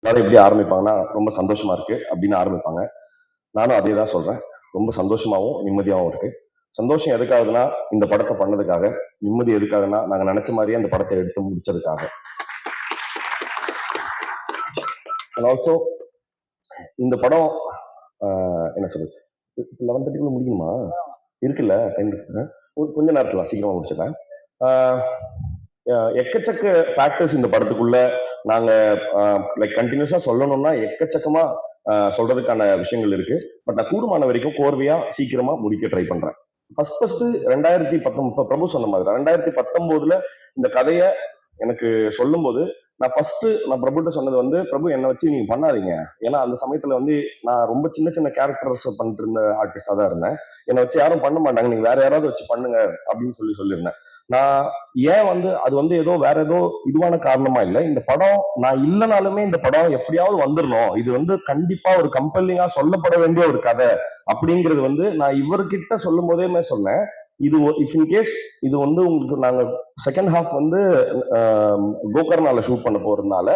எல்லாரும் எப்படி ஆரம்பிப்பாங்கன்னா ரொம்ப சந்தோஷமா இருக்கு அப்படின்னு ஆரம்பிப்பாங்க. நானும் அதே தான் சொல்றேன். ரொம்ப சந்தோஷமாவும் நிம்மதியாவும் இருக்கு. சந்தோஷம் எதுக்காகுதுன்னா இந்த படத்தை பண்ணதுக்காக, நிம்மதி எதுக்காகனா நாங்க நினைச்ச மாதிரியே அந்த படத்தை எடுத்து முடிச்சதுக்காக. அண்ட் ஆல்சோ இந்த படம் என்ன சொல்றது, 11:30 முடியுமா? இருக்குல்ல டைம் இருக்கு. கொஞ்ச நேரத்துல சீக்கிரமா முடிச்சிடறேன். எக்கச்சக்க ஃபேக்டர்ஸ் இந்த படத்துக்குள்ள நாங்க லைக் கண்டினியூஸா சொல்லணும்னா எக்கச்சக்கமா சொல்றதுக்கான விஷயங்கள் இருக்கு. பட் நான் கூடுமான வரைக்கும் கோர்வையா சீக்கிரமா முடிக்க ட்ரை பண்றேன். ஃபர்ஸ்ட் 2019 பிரபு சொன்ன மாதிரி 2019 இந்த கதையை எனக்கு சொல்லும் போது நான் பிரபுட்ட சொன்னது வந்து, பிரபு என்னை வச்சு நீங்க பண்ணாதீங்க. ஏன்னா அந்த சமயத்துல வந்து நான் ரொம்ப சின்ன சின்ன கேரக்டர்ஸ் பண்ணிட்டு இருந்த ஆர்டிஸ்டா தான் இருந்தேன். என்னை வச்சு யாரும் பண்ண மாட்டாங்க, நீங்க வேற யாராவது வச்சு பண்ணுங்க அப்படின்னு சொல்லியிருந்தேன். நான் ஏன் வந்து அது வந்து ஏதோ வேற ஏதோ இதுவான காரணமா இல்லை. இந்த படம் நான் இல்லைனாலுமே இந்த படம் எப்படியாவது வந்துடணும், இது வந்து கண்டிப்பா ஒரு கம்பெல்லிங்கா சொல்லப்பட வேண்டிய ஒரு கதை அப்படிங்கிறது வந்து நான் இவர்கிட்ட சொல்லும் போதேமே சொன்னேன். இது இஃப் இன் கேஸ் இது வந்து உங்களுக்கு நாங்க செகண்ட் ஹாஃப் வந்து கோகர்னால ஷூட் பண்ண போறதுனால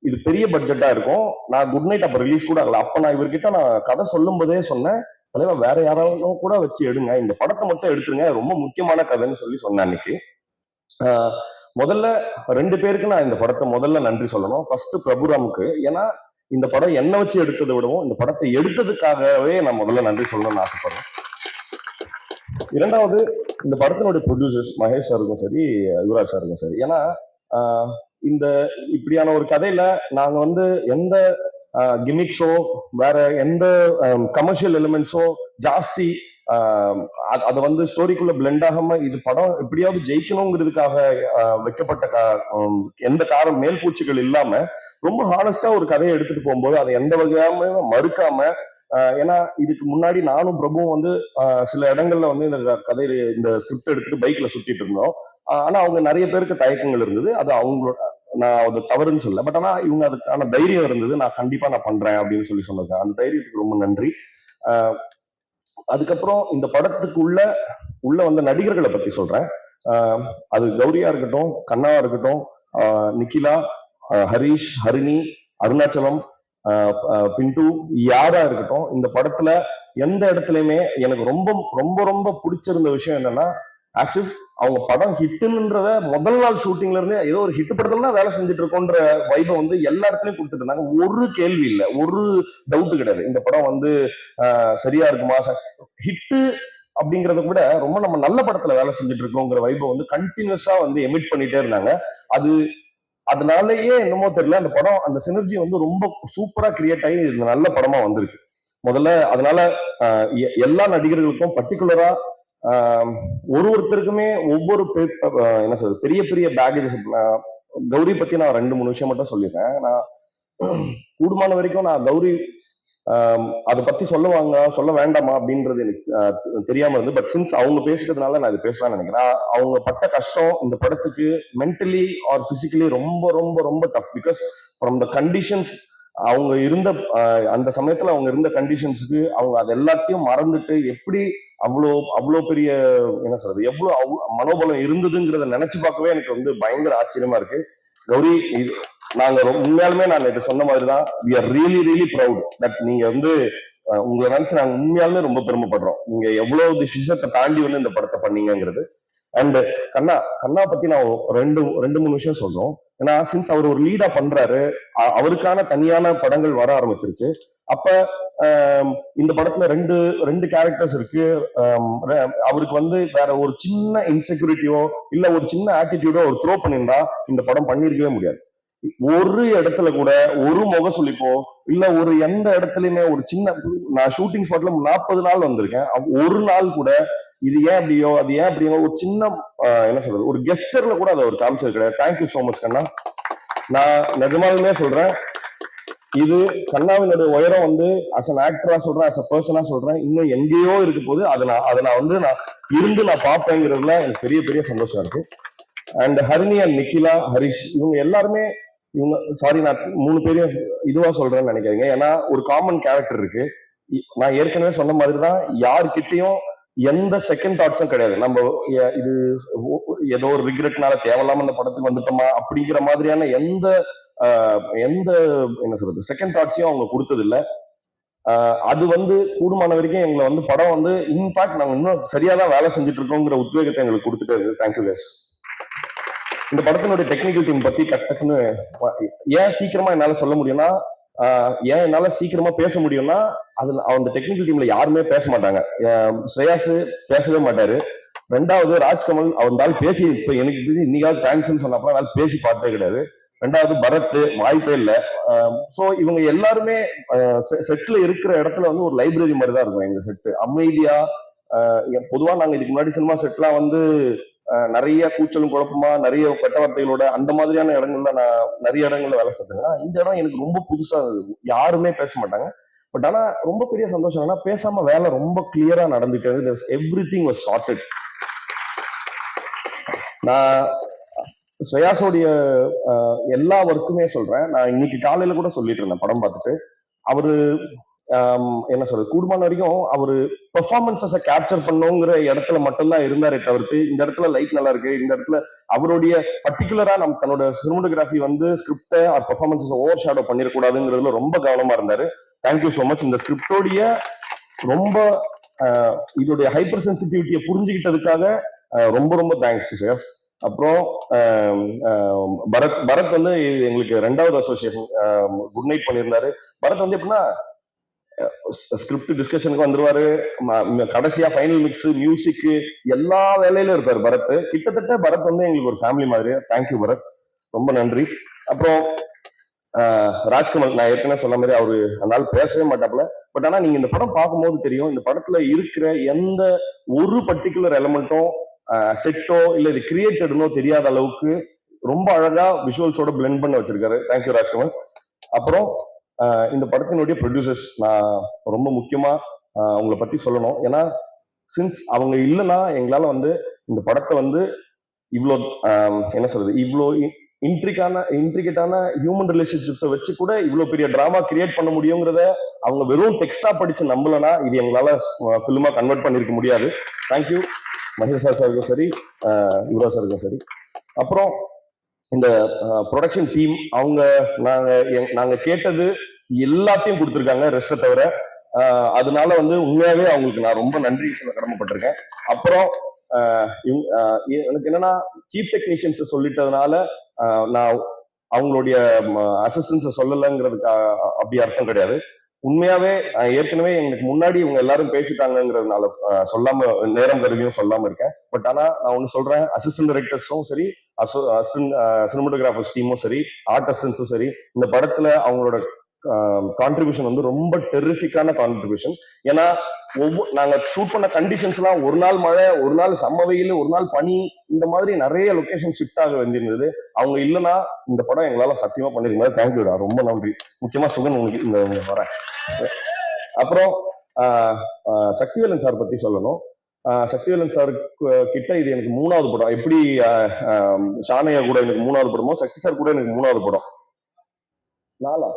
இது பெரிய பட்ஜெட்டா இருக்கும். நான் குட் நைட் அப்ப ரிலீஸ் கூட ஆகல. அப்ப நான் இவர்கிட்ட நான் கதை சொல்லும் போதே சொன்னேன், தலைவா வேற யாராவது கூட வச்சு எடுங்க, இந்த படத்தை மட்டும் எடுத்துருங்க, ரொம்ப முக்கியமான கதைன்னு சொன்னேன் அன்னைக்கு. முதல்ல 2 பேருக்கு நான் இந்த படத்தை முதல்ல நன்றி சொல்லணும். ஃபர்ஸ்ட் பிரபுராமுக்கு. ஏன்னா இந்த படம் என்ன வச்சு எடுத்ததை விடவும் இந்த படத்தை எடுத்ததுக்காகவே நான் முதல்ல நன்றி சொல்லணும்னு ஆசைப்படுறேன். இரண்டாவது, இந்த படத்தினுடைய ப்ரொடியூசர்ஸ் மகேஷ் சாருக்கும் சரி, யுவராஜ் சாருக்கும் சரி. ஏன்னா இந்த இப்படியான ஒரு கதையில நாங்க வந்து எந்த கிமிக்ஸோ வேற எந்த கமர்ஷியல் எலிமெண்ட்ஸோ ஜாஸ்தி அதை வந்து ஸ்டோரிக்குள்ள பிளெண்ட் ஆகாம இது படம் எப்படியாவது ஜெயிக்கணுங்கிறதுக்காக வைக்கப்பட்ட எந்த காரணம் மேல்பூச்சிகள் இல்லாம ரொம்ப ஹானஸ்டா ஒரு கதையை எடுத்துட்டு போகும்போது அதை எந்த வகையாம மறுக்காம, ஏன்னா இதுக்கு முன்னாடி நானும் பிரபுவும் வந்து சில இடங்கள்ல வந்து இந்த ஸ்கிரிப்ட் எடுத்துட்டு பைக்ல சுத்திட்டு இருந்தோம். ஆனா அவங்க நிறைய பேருக்கு தயக்கங்கள் இருந்தது. அது அவங்களோட, நான் அது தவறுன்னு சொல்ல, பட் ஆனா இவங்க அதுக்கான தைரியம் இருந்தது. நான் கண்டிப்பா நான் பண்றேன் அப்படின்னு சொன்னது, அந்த தைரியத்துக்கு ரொம்ப நன்றி. அதுக்கப்புறம் இந்த படத்துக்கு உள்ள வந்த நடிகர்களை பத்தி சொல்றேன். அது கௌரியா இருக்கட்டும், கண்ணாவா இருக்கட்டும், நிக்கிலா, ஹரிஷ், ஹரிணி, அருணாச்சலம், பிண்டு, யாரா இருக்கட்டும், இந்த படத்துல எந்த இடத்துலயுமே எனக்கு ரொம்ப ரொம்ப ரொம்ப பிடிச்சிருந்த விஷயம் என்னன்னா, ஆஸ் இஃப் அவங்க படம் ஹிட்டுன்றத முதல் நாள் ஷூட்டிங்ல இருந்து ஏதோ ஒரு ஹிட் படத்துல தான் வேலை செஞ்சுட்டு இருக்கோன்ற வைபை வந்து எல்லா இடத்துலயும் கொடுத்துட்டு இருந்தாங்க. ஒரு கேள்வி இல்லை, ஒரு டவுட் கிடையாது. இந்த படம் வந்து சரியா இருக்குமா, ஹிட்டு அப்படிங்கறத விட ரொம்ப நம்ம நல்ல படத்துல வேலை செஞ்சுட்டு இருக்கோங்கிற வைபை வந்து கண்டினியூஸா வந்து எமிட் பண்ணிட்டே இருந்தாங்க. அதனாலயே என்னமோ தெரியல, அந்த படம் அந்த சினர்ஜி வந்து ரொம்ப சூப்பரா கிரியேட் ஆகி இது நல்ல படமா வந்திருக்கு. முதல்ல அதனால எல்லா நடிகர்களுக்கும் பர்டிகுலரா ஒருத்தருக்குமே ஒவ்வொரு என்ன சொல்றது பெரிய பெரிய பேகேஜஸ். கௌரி பத்தி நான் 2-3 விஷயம் மட்டும் சொல்லிடுறேன். நான் கூடுமான வரைக்கும் நான் கௌரி அதை பத்தி சொல்ல வேண்டாமா அப்படின்றது எனக்கு தெரியாம இருந்து, பட் சின்ஸ் அவங்க பேசுறதுனால நான் இது பேசலாம்னு நினைக்கிறேன். அவங்க பட்ட கஷ்டம் இந்த படத்துக்கு மென்டலி ஆர் பிசிக்கலி ரொம்ப ரொம்ப ரொம்ப tough. Because from the conditions அவங்க இருந்த அந்த சமயத்துல அவங்க இருந்த கண்டிஷன்ஸுக்கு அவங்க அது எல்லாத்தையும் மறந்துட்டு எப்படி அவ்வளோ பெரிய என்ன சொல்றது எவ்வளவு மனோபலம் இருந்ததுங்கிறத நினைச்சு பார்க்கவே எனக்கு வந்து பயங்கர ஆச்சரியமா இருக்கு. கௌரி, நாங்க உண்மையாலுமே நான் இதை சொன்ன மாதிரிதான், we are really really proud that நீங்க வந்து உங்களை நினைச்சு நாங்க உண்மையாலுமே ரொம்ப பெருமைப்படுறோம். நீங்க எவ்வளவு விஷயத்தை தாண்டி வந்து இந்த படத்தை பண்ணீங்கிறது. அண்ட் கண்ணா பத்தி நான் ரெண்டு மூணு விஷயம் சொல்றோம். ஏன்னா சின்ஸ் அவர் ஒரு லீடா பண்றாரு, அவருக்கான தனியான படங்கள் வர ஆரம்பிச்சிருச்சு. அப்ப இந்த படத்துல ரெண்டு கேரக்டர்ஸ் இருக்கு. அவருக்கு வந்து வேற ஒரு சின்ன இன்செக்யூரிட்டியோ இல்ல ஒரு சின்ன ஆட்டிடியூடோ ஒரு த்ரோ பண்ணியிருந்தா இந்த படம் பண்ணிருக்கவே முடியாது. ஒரு இடத்துல கூட ஒரு முகசுளிப்போ இல்ல ஒரு எந்த இடத்துலயுமே ஒரு சின்ன, நான் ஷூட்டிங் ஸ்பாட்ல 40 நாள் வந்திருக்கேன், ஒரு நாள் கூட இது ஏன் அப்படியோ அது ஏன் அப்படியோ ஒரு சின்ன என்ன சொல்றது ஒரு கெஸ்டர்ல கூட அதை ஒரு காமிச்சது கிடையாது. தேங்க்யூ சோ மச் கண்ணா. நான் நிஜமாலுமே சொல்றேன், இது கண்ணாவினுடைய உயரம் வந்து அஸ் அன் ஆக்டரா சொல்றேன், அஸ் அ பர்சனா சொல்றேன், இன்னும் எங்கேயோ இருக்கு போது அதை நான் வந்து நான் பார்ப்பேங்கிறதுல எனக்கு பெரிய பெரிய சந்தோஷம் இருக்கு. அண்ட் ஹரிணி அண்ட் நிக்கிலா, ஹரிஷ், இவங்க எல்லாருமே சாரி நான் 3 பேரையும் இதுவா சொல்றேன்னு நினைக்காதீங்க. ஏன்னா ஒரு காமன் கேரக்டர் இருக்கு. நான் ஏற்கனவே சொன்ன மாதிரிதான் யாருக்கிட்டையும் எந்த செகண்ட் தாட்ஸும் கிடையாது. நம்ம இது ஏதோ ஒரு ரிக்ரெட்னால தேவையில்லாம அந்த படத்துக்கு வந்துட்டோமா அப்படிங்கிற மாதிரியான எந்த எந்த என்ன சொல்றது செகண்ட் தாட்ஸையும் அவங்க கொடுத்தது இல்ல. அது வந்து கூடுமான வரைக்கும் எங்களை வந்து படம் வந்து இன்ஃபேக்ட் நாங்க இன்னும் சரியா தான் வேலை செஞ்சுட்டு இருக்கோங்கிற உத்வேகத்தை எங்களுக்கு கொடுத்துட்டே இருக்கு. Thank you case. இந்த படத்தினுடைய டெக்னிக்கல் டீம் பத்தி டக்குன்னு ஏன் சீக்கிரமா என்னால சொல்ல முடியும்னா, ஏன் என்னால சீக்கிரமா பேச முடியும்னா, அதுல அந்த டெக்னிக்கல் டீம்ல யாருமே பேச மாட்டாங்க. ஸ்ரேயாஸ் பேசவே மாட்டாரு. ரெண்டாவது ராஜ்கமல் அவரால் பேசி இப்ப எனக்கு இன்னைக்காவது தேங்க்ஸ்ன்னு சொன்னப்ப பேசி பார்த்ததே கிடையாது. ரெண்டாவது பரத் வாய்ப்பே இல்லை. ஸோ இவங்க எல்லாருமே செட்ல இருக்கிற இடத்துல வந்து ஒரு லைப்ரரி மாதிரி தான் இருக்கும் எங்க செட்டு. அமைதியா பொதுவா நாங்க இதுக்கு முன்னாடி சினிமா செட்லாம் வந்து நிறைய கூச்சலும் குழப்பமா நிறைய கெட்ட வார்த்தைகளோட அந்த மாதிரியான இடங்கள்ல நான் நிறைய இடங்கள்ல வேலை செஞ்சேன்னா, இந்த இடம் எனக்கு ரொம்ப புதுசா இருந்தது. யாருமே பேச மாட்டாங்க. பட் ஆனா ரொம்ப பெரிய சந்தோஷம் என்னன்னா பேசாம வேலை ரொம்ப கிளியரா நடந்துட்டு எவ்ரிதிங் வாஸ் சார்ட்டட். நான் ஸ்ரேயாஸோடைய எல்லா ஒர்க்குமே சொல்றேன். நான் இன்னைக்கு காலையில கூட சொல்லிட்டு இருந்தேன் படம் பார்த்துட்டு. அவரு என்ன சொல்றது கூடுமான வரைக்கும் அவரு பெர்ஃபார்மன்ஸஸை கேப்சர் பண்ணுங்கிற இடத்துல மட்டும்தான் இருந்தாரே தவிர்த்து இந்த இடத்துல லைட் நல்லா இருக்கு, இந்த இடத்துல அவருடைய பர்டிகுலரா நம்ம தன்னோட சினிமோட்டோகிராஃபி வந்து ஸ்கிரிப்டை ஆர் பெர்ஃபார்மன்ஸஸ் ஓவர் ஷேடோ பண்ணிடக்கூடாதுங்கிறதுல ரொம்ப கவனமா இருந்தாரு. Thank you so much. இந்த ஸ்கிரிப்டோடைய ரொம்ப இதோடைய ஹைப்பர் சென்சிட்டிவிட்டியை புரிஞ்சுக்கிட்டதுக்காக ரொம்ப ரொம்ப தேங்க்ஸ் சார். அப்புறம் பரத் வந்து எங்களுக்கு 2வது அசோசியேஷன் குட் நைட் பண்ணியிருந்தாரு. பரத் வந்து எப்படின்னா ஸ்கிரிப்ட் டிஸ்கஷனுக்கு வந்துருவாரு, கடைசியா ஃபைனல் மிக்ஸ் மியூசிக் எல்லா வேலையிலும் இருப்பாரு பரத். கிட்டத்தட்ட பரத் வந்து எங்களுக்கு ஒரு ஃபேமிலி மாதிரி. தேங்க்யூ பரத், ரொம்ப நன்றி. அப்புறம் ராஜ்கமல் நான் ஏற்கனவே சொன்ன மாதிரி அவரு அதனால பேசவே மாட்டாப்புல. பட் ஆனா நீங்க இந்த படம் பார்க்கும்போது தெரியும் இந்த படத்துல இருக்கிற எந்த ஒரு பர்டிகுலர் எலமெண்ட்டும் செட்டோ இல்ல இது கிரியேட்டட்னோ தெரியாத அளவுக்கு ரொம்ப அழகா விஷுவல்ஸோட பிளெண்ட் பண்ண வச்சிருக்காரு. தேங்க்யூ ராஜ்கமல். அப்புறம் இந்த படத்தினுடைய ப்ரொடியூசர்ஸ் நான் ரொம்ப முக்கியமா அவங்களை பத்தி சொல்லணும். ஏன்னா சின்ஸ் அவங்க இல்லைன்னா எங்களால வந்து இந்த படத்தை வந்து இவ்வளோ என்ன சொல்றது இவ்வளோ இன்ட்ரிகேட்டான ஹியூமன் ரிலேஷன்ஷிப்ஸை வச்சு கூட இவ்வளோ பெரிய டிராமா கிரியேட் பண்ண முடியுங்கிறத அவங்க வெறும் டெக்ஸ்டா படிச்சு நம்பலனா இது எங்களால ஃபிலிமா கன்வெர்ட் பண்ணிருக்க முடியாது. தேங்க்யூ மகேஷ் சாருக்கும் சரி, யுவராஜ் சாருக்கும் சரி. அப்புறம் இந்த ப்ரொடக்ஷன் டீம் அவங்க நாங்க கேட்டது எல்லாத்தையும் கொடுத்துருக்காங்க ரெஸ்ட்டை தவிர. அதனால வந்து உண்மையாவே அவங்களுக்கு நான் ரொம்ப நன்றி சொல்ல கடமைப்பட்டிருக்கேன். அப்புறம் எனக்கு என்னன்னா சீஃப் டெக்னீஷியன்ஸ் சொல்லிட்டதுனால நான் அவங்களுடைய அசிஸ்டன்ஸை சொல்லலைங்கிறதுக்கு அப்படி அர்த்தம் கிடையாது. உண்மையாவே ஏற்கனவே எங்களுக்கு முன்னாடி இவங்க எல்லாரும் பேசிட்டாங்கிறதுனால சொல்லாம நேரம் கருதியும் சொல்லாம இருக்கேன். பட் ஆனா நான் ஒண்ணு சொல்றேன், அசிஸ்டன்ட் டைரக்டர்ஸும் சரி, அசிஸ்டன்ட் சினிமோட்டோகிராஃபர்ஸ் டீமும் சரி, ஆர்ட் அசிஸ்டன்ஸும் சரி, இந்த படத்துல அவங்களோட கான்ட்ரிபியூஷன் வந்து ரொம்ப டெரிஃபிக்கான கான்ட்ரிபியூஷன். ஏன்னா நாங்க ஷூட் பண்ண கண்டிஷன்ஸ்லாம் ஒரு நாள் மழை, ஒரு நாள் செம்ம வெயில், ஒரு நாள் பனி, இந்த மாதிரி நிறைய லொகேஷன் ஷிஃப்ட் ஆக வேண்டியிருந்தது. அவங்க இல்லைன்னா இந்த படம் எங்களால சத்தியமா பண்ணிருக்கீங்க. தேங்க்யூடா, ரொம்ப நன்றி. முக்கியமா சுகன் உங்களுக்கு இந்த வரேன். அப்புறம் சக்திவேலன் சார் பத்தி சொல்லணும். சக்திவேலன் சார் கிட்ட இது எனக்கு 3வது படம். எப்படி ஷானையா கூட எனக்கு 3வது படமோ, சக்தி சார் கூட எனக்கு 3வது படம். 4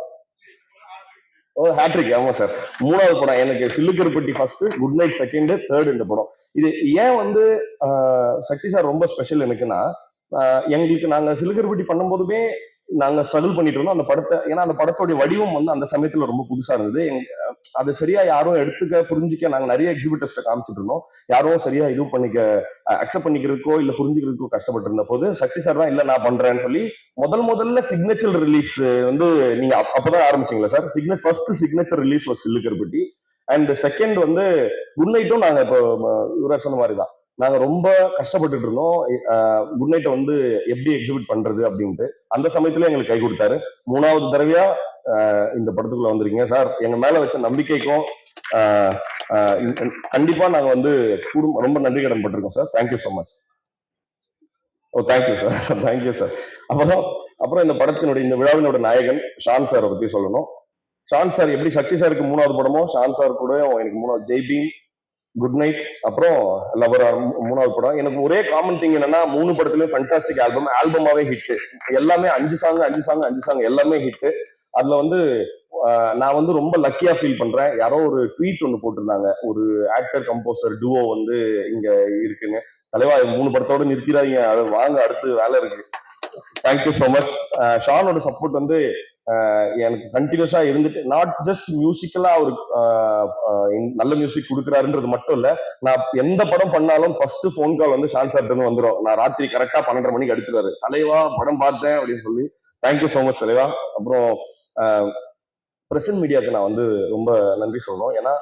ஹேட்ரிக். ஆமா சார், 3வது படம் எனக்கு. Chillukaruppatti first, good night second, third இந்த படம். இது ஏன் வந்து சக்தி சார் ரொம்ப ஸ்பெஷல் எனக்குன்னா, எங்களுக்கு நாங்க சில்லுக்கருப்பட்டி பண்ணும்போதுமே நாங்க ஸ்ட்ரகிள் பண்ணிட்டு இருந்தோம் அந்த படத்தை. ஏன்னா அந்த படத்தோடைய வடிவம் வந்து அந்த சமயத்துல ரொம்ப புதுசா இருந்தது. அது சரியா யாரும் எடுத்துக்க புரிஞ்சுக்க நாங்க நிறைய எக்ஸிபிட்டர்ஸ்ட காமிச்சிட்டு இருந்தோம். யாரும் சரியா இது பண்ணிக்க அக்செப்ட் பண்ணிக்கிறதுக்கோ இல்ல புரிஞ்சுக்கிறதுக்கோ கஷ்டப்பட்டு இருந்த போது சக்தி சார் தான் இல்ல நான் பண்றேன்னு சொல்லி முதல்ல சிக்னேச்சர் ரிலீஸ் வந்து நீங்க அப்பதான் ஆரம்பிச்சீங்களா sir? First signature release was Chillukaruppatti. And second வந்து குட் நைட்டும் நாங்க இப்போ இவரா சொன்ன மாதிரி தான் நாங்க ரொம்ப கஷ்டப்பட்டுட்டு இருந்தோம் குட் நைட்டை வந்து எப்படி எக்ஸிபிட் பண்றது அப்படின்ட்டு. அந்த சமயத்துல எங்களுக்கு கை கொடுத்தாரு. 3வது தடவையா இந்த படத்துக்குள்ள வந்திருக்கீங்க சார். எங்க மேல வச்ச நம்பிக்கைக்கும் கண்டிப்பா நாங்க வந்து ரொம்ப நன்றி கடன் பட்டிருக்கோம் sir. Thank you so much. Oh thank you sir, thank you sir. அப்புறம் இந்த படத்தினுடைய இந்த விழாவினோட நாயகன் ஷான் சாரை பத்தி சொல்லணும். ஷான் சார் எப்படி சக்தி சாருக்கு 3வது படமோ, ஷான் சார் கூட எனக்கு 3வது ஜெய்பீம், குட் நைட், அப்புறம் லவர் 3வது படம். எனக்கு ஒரே காமன் திங் என்னன்னா 3 படத்துலயும் ஃபண்டாஸ்டிக் ஆல்பமாவே ஹிட். எல்லாமே 5 சாங் எல்லாமே ஹிட். அதுல வந்து நான் வந்து ரொம்ப லக்கியா ஃபீல் பண்றேன். யாரோ ஒரு ட்வீட் ஒன்று போட்டிருந்தாங்க, ஒரு ஆக்டர் கம்போசர் டுவோ வந்து இங்க இருக்குன்னு. தலைவா 3 படத்தோட நிறுத்திடாதீங்க, அது வாங்க அடுத்து வேலை இருக்கு. Thank you so much. ஷானோட சப்போர்ட் வந்து எனக்கு கண்டினியூஸா இருந்துட்டு, நாட் ஜஸ்ட் மியூசிக்கலா அவர் நல்ல மியூசிக் கொடுக்குறாருன்றது மட்டும் இல்ல, நான் எந்த படம் பண்ணாலும் ஃபர்ஸ்ட் ஃபோன் கால் வந்து ஷான் சார் இருந்து வந்துடும். நான் ராத்திரி கரெக்டா 12:30 மணிக்கு அடிச்சிருவாரு, தலைவா படம் பார்த்தேன் அப்படின்னு சொல்லி. தேங்க்யூ ஸோ மச் தலைவா. அப்புறம் பிரசன்ட் மீடியாவுக்கு நான் வந்து ரொம்ப நன்றி சொல்லணும். ஏன்னா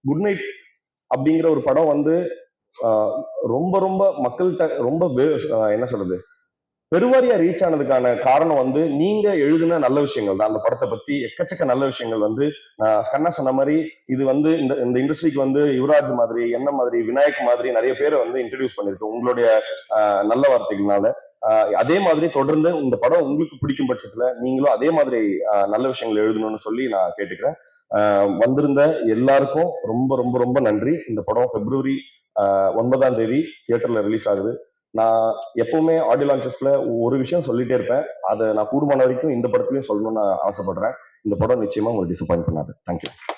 குட் நைட் அப்படிங்கிற ஒரு படம் வந்து ரொம்ப ரொம்ப மக்கள்கிட்ட ரொம்ப என்ன சொல்றது, பெருவாரியா ரீச் ஆனதுக்கான காரணம் வந்து நீங்க எழுதின நல்ல விஷயங்கள் தான். அந்த படத்தை பத்தி எக்கச்சக்க நல்ல விஷயங்கள் வந்து கண்ணா சொன்ன மாதிரி, இது வந்து இந்த இண்டஸ்ட்ரிக்கு வந்து யுவராஜ் மாதிரி, என்ன மாதிரி, விநாயக் மாதிரி நிறைய பேரை வந்து இன்ட்ரடியூஸ் பண்ணிருக்கு உங்களுடைய நல்ல வார்த்தைகள்னால. அதே மாதிரி தொடர்ந்து இந்த படம் உங்களுக்கு பிடிக்கும் பட்சத்துல நீங்களும் அதே மாதிரி நல்ல விஷயங்கள் எழுதணும்னு சொல்லி நான் கேட்டுக்கிறேன். வந்திருந்த எல்லாருக்கும் ரொம்ப ரொம்ப ரொம்ப நன்றி. இந்த படம் February 9ஆம் தேதி தியேட்டர்ல ரிலீஸ் ஆகுது. நான் எப்பவுமே ஆடியோ லான்ச்சஸ்ல ஒரு விஷயம் சொல்லிட்டே இருப்பேன். அதை நான் கூடுமான வரைக்கும் இந்த படத்துலயும் சொல்லணும்னு ஆசைப்படுறேன். இந்த படம் நிச்சயமா உங்களுக்கு டிசப்பாயிண்ட் பண்ணாது. தேங்க்யூ.